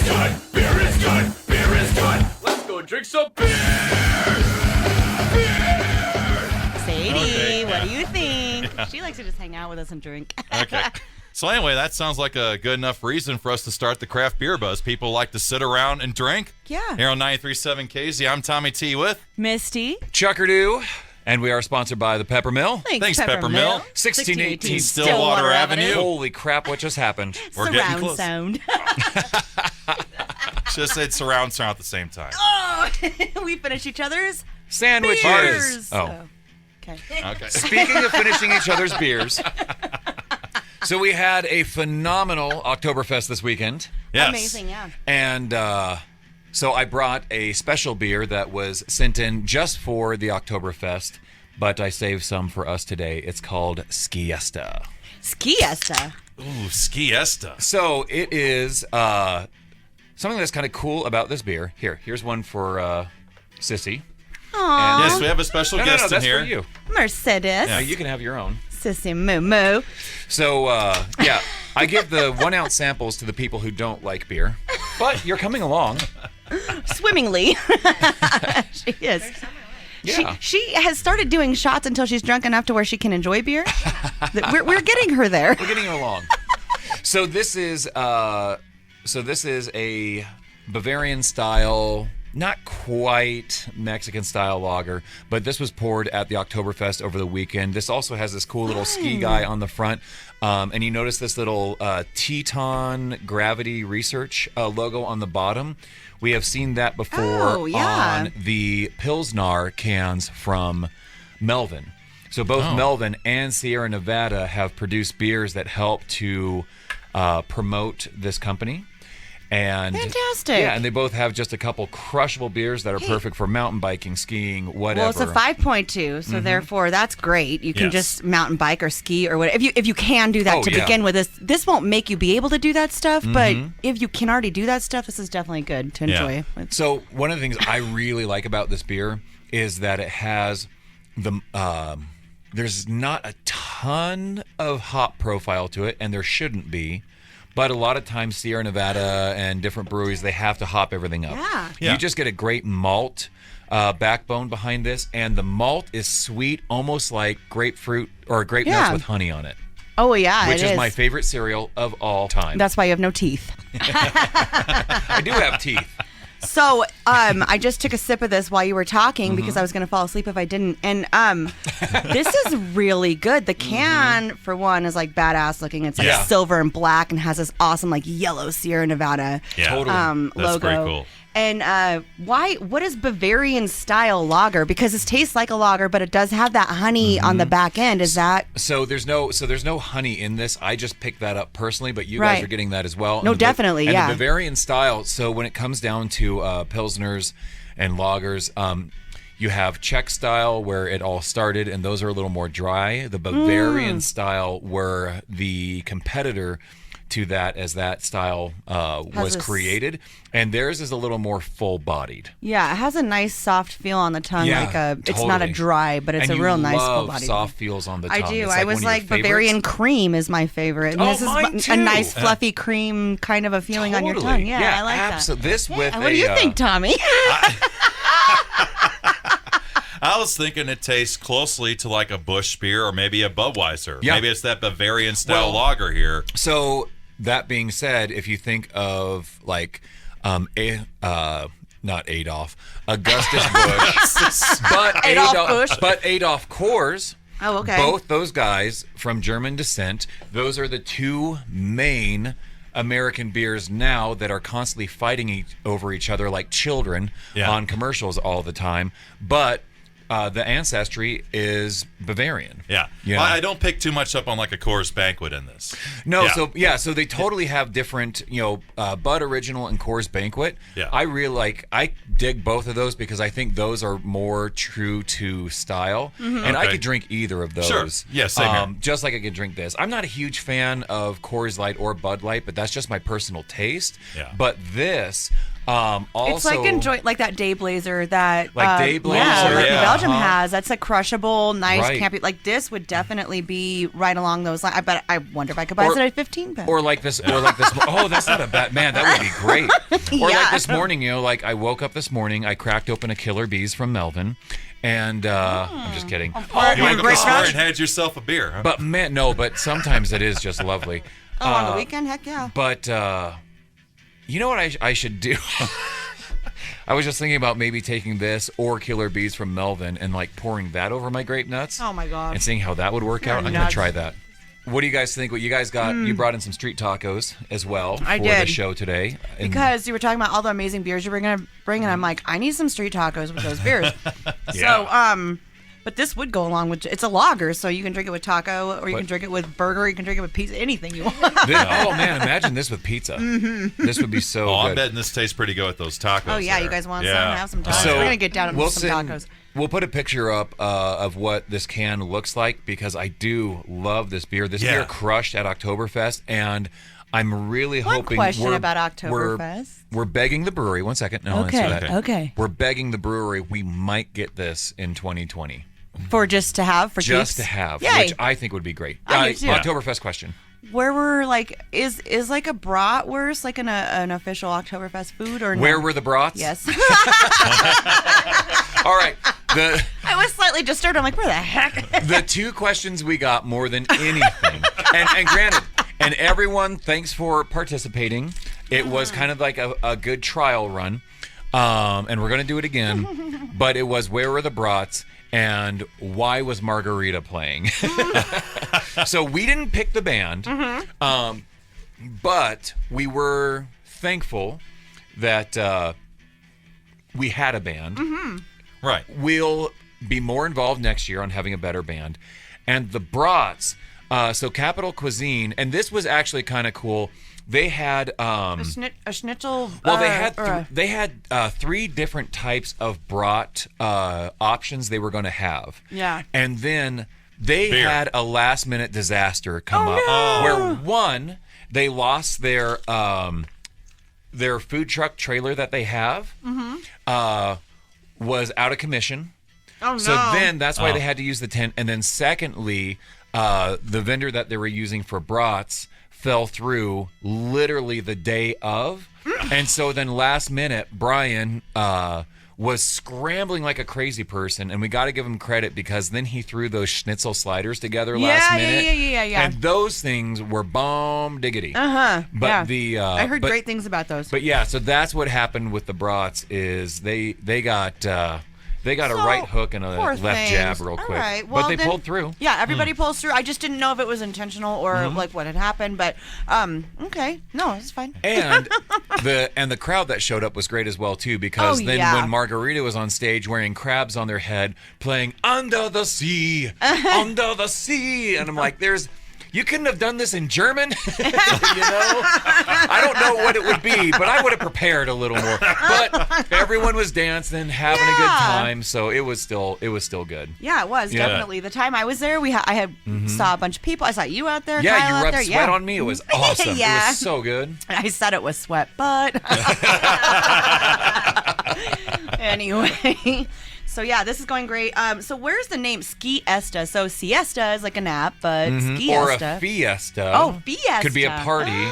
good. Beer is good. Beer is good. Let's go drink some beer. Sadie, Okay, what yeah. do you think? She likes to just hang out with us and drink. Okay. So anyway, that sounds like a good enough reason for us to start the craft beer buzz. People like to sit around and drink. Yeah. Here on 93.7 KAZY, I'm Tommy T with Misty. Chuckerdoo, and we are sponsored by the Pepper Mill. Thanks, Peppermill. 1618 Stillwater Avenue. Holy crap, what just happened? We're getting Surround close. sound. Just said surround sound at the same time. Oh, we finish each other's Sandwiches. beers. Oh. Okay. Okay. Speaking of finishing each other's beers, so we had a phenomenal Oktoberfest this weekend. Yes. Amazing, yeah. And so I brought a special beer that was sent in just for the Oktoberfest, but I saved some for us today. It's called Skiesta. Skiesta. Ooh, Skiesta. So it is something that's kind of cool about this beer. Here's one for Sissy. Aww. Yes, we have a special guest in that's here. for you. Mercedes. Yeah, you can have your own. Sissy Moo Moo. So, yeah, I give the 1 ounce samples to the people who don't like beer, but you're coming along. Swimmingly. She is. Yeah. She has started doing shots until she's drunk enough to where she can enjoy beer. We're getting her there. We're getting along. So this is a Bavarian style, not quite Mexican style lager, but this was poured at the Oktoberfest over the weekend. This also has this cool little ski guy on the front. And you notice this little Teton Gravity Research logo on the bottom. We have seen that before on the Pilsner cans from Melvin. So both Melvin and Sierra Nevada have produced beers that help to promote this company. And fantastic. Yeah, and they both have just a couple crushable beers that are perfect for mountain biking, skiing, whatever. Well, it's a 5.2, so therefore that's great. You can just mountain bike or ski or whatever. If you can do that begin with, this won't make you be able to do that stuff, but if you can already do that stuff, this is definitely good to enjoy. So one of the things I really like about this beer is that it has there's not a ton of hop profile to it, and there shouldn't be. But a lot of times, Sierra Nevada and different breweries, they have to hop everything up. Yeah. You just get a great malt backbone behind this, and the malt is sweet, almost like grapefruit or grape nuts with honey on it. Oh, yeah, Which it is my favorite cereal of all time. That's why you have no teeth. I do have teeth. So, I just took a sip of this while you were talking because I was going to fall asleep if I didn't. And this is really good. The can, for one, is like badass looking. It's like silver and black and has this awesome like yellow Sierra Nevada That's logo. pretty cool. And what is Bavarian style lager? Because it tastes like a lager, but it does have that honey on the back end. Is that so? There's no honey in this. I just picked that up personally, but you guys are getting that as well. No, definitely, and the Bavarian style. So when it comes down to pilsners and lagers, you have Czech style where it all started, and those are a little more dry. The Bavarian style were the competitor to that as that style was created, and theirs is a little more full-bodied. Yeah, it has a nice soft feel on the tongue. Yeah, it's not a dry, but it's and a real nice love full-bodied. soft feels on the tongue. I do. It's I was one of your like Bavarian favorites. cream is my favorite. And this mine is too. a nice fluffy cream kind of a feeling on your tongue. Yeah, I like that. This with What do you think, Tommy? I was thinking it tastes closely to like a Busch beer or maybe a Budweiser. Yeah. Maybe it's that Bavarian style lager here. So that being said, if you think of like not Adolf, Augustus Busch, but Adolf Coors. Oh, okay. Both those guys from German descent. Those are the two main American beers now that are constantly fighting over each other like children on commercials all the time. But the ancestry is Bavarian. Yeah. Well, I don't pick too much up on like a Coors Banquet in this. No, so they totally have different, Bud Original and Coors Banquet. Yeah. I dig both of those because I think those are more true to style. And I could drink either of those. Sure. Yeah, same here. Just like I could drink this. I'm not a huge fan of Coors Light or Bud Light, but that's just my personal taste. Yeah. But this Also, It's like like that Day Blazer that Day Blazer, like yeah. Belgium has. That's a crushable, nice, Right. campy. Like this would definitely be right along those lines. I wonder if I could buy it at 15 pounds. Or like this. Oh, that's not a bad man. That would be great. Or Yeah. like this morning, like I woke up this morning, I cracked open a Killer Bees from Melvin, and I'm just kidding. You And woke up Great this morning Rush? and had yourself a beer, huh? But man, no. But sometimes it is just lovely. On the weekend, heck yeah. But you know what I should do? I was just thinking about maybe taking this or Killer Bees from Melvin and like pouring that over my grape nuts. Oh my god. And seeing how that would work out. I'm gonna nuts. try that. What do you guys think? What you guys got? You brought in some street tacos as well I for the did. show today. And Because you were talking about all the amazing beers you were gonna bring, and I'm like, I need some street tacos with those beers. Yeah. So, but this would go along with. It's a lager, so you can drink it with taco, or you But- can drink it with burger. You can drink it with pizza. Anything you want. oh man, imagine this with pizza. This would be so Oh, good. I'm betting this tastes pretty good with those tacos. Oh yeah, there. you guys want Yeah. some? Have some tacos. So We're gonna get down and some tacos. We'll put a picture up of what this can looks like because I do love this beer. This Yeah. beer crushed at Oktoberfest, and I'm really One hoping question we're, about we're- Oktoberfest. We're begging the brewery. One second. No, I'll answer that. Okay. We're begging the brewery. We might get this in 2020. For just to have for Just keeps? to have, Yay. which I think would be great. I do too. Oktoberfest question. Where were like is like a bratwurst like an official Oktoberfest food or no? Where were the brats? Yes. All right. I was slightly disturbed. I'm like, where the heck? The two questions we got more than anything, and granted, and everyone, thanks for participating. It was kind of like a good trial run, and we're gonna do it again. But it was where were the brats and why was Margarita playing? So we didn't pick the band, but we were thankful that we had a band. Right. We'll be more involved next year on having a better band. And the brats, so Capital Cuisine, and this was actually kind of cool. They had a schnitzel. well, they had 3 different types of brat options they were going to have. Yeah. And then they Beer. had a last minute disaster come up where one, they lost their food truck trailer that they have. Was out of commission. Oh no. So then that's why they had to use the tent. And then secondly, the vendor that they were using for brats fell through literally the day of. And so then last minute, Brian was scrambling like a crazy person. And we got to give him credit because then he threw those schnitzel sliders together last minute. Yeah. And those things were bomb diggity. But Yeah. I heard great things about those. But yeah, so that's what happened with the brats is they got a right hook and a poor left things. jab real quick. All right. But Well, they then- pulled through. Yeah, everybody pulls through. I just didn't know if it was intentional or like what had happened. But okay, no, it's fine. And the crowd that showed up was great as well too because Oh, then yeah. when Margarita was on stage wearing crabs on their head playing Under the Sea, Under the Sea, and I'm like, you couldn't have done this in German, I don't know what it would be, but I would have prepared a little more. But everyone was dancing, having a good Yeah. time, so it was still good. Yeah, it was Yeah. definitely the time I was there. I had saw a bunch of people. I saw you out there. Yeah, Kyle you out rubbed there. sweat Yeah. on me. It was awesome. It Yeah. was so good. I said it was sweat, but anyway. So yeah, this is going great. So where's the name Ski-esta? So siesta is like a nap, but Or Ski-esta. a fiesta. Oh, fiesta. Could be a party.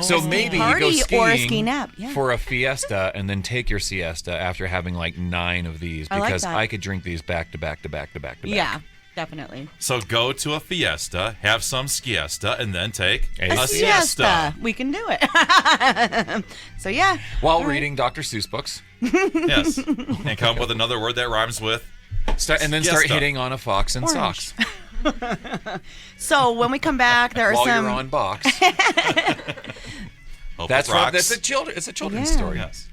So maybe you party go skiing or a ski nap, yeah. for a fiesta and then take your siesta after having like 9 of these I like because that. I could drink these back to back to back to back to back. Yeah, definitely. So go to a fiesta, have some skiesta, and then take A a Siesta. siesta. We can do it. So yeah. While reading Dr. Seuss books. Yes. And come up with another word that rhymes with Start Siesta. hitting on a fox and Orange. socks So when we come back, there are while some. you're on box. Hope That's it from rocks. it's a children's Yeah. story. Yes.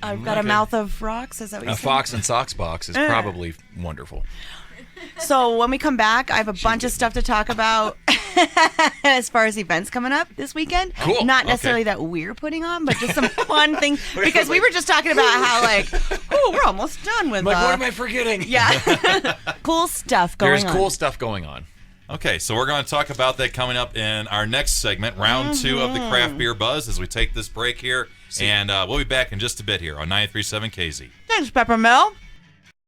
I've got a mouth of rocks. Is that what you A said? fox and socks box is probably wonderful. So when we come back, I have a bunch of stuff to talk about as far as events coming up this weekend. Cool. Not Okay. necessarily that we're putting on, but just some fun things. Because we were just talking about how we're almost done with. I'm like, what am I forgetting? Yeah, cool stuff going There's on. cool stuff going on. Okay, so we're going to talk about that coming up in our next segment, round 2 of the Craft Beer Buzz, as we take this break here. And we'll be back in just a bit here on 93.7 KZ. Thanks, Peppermill.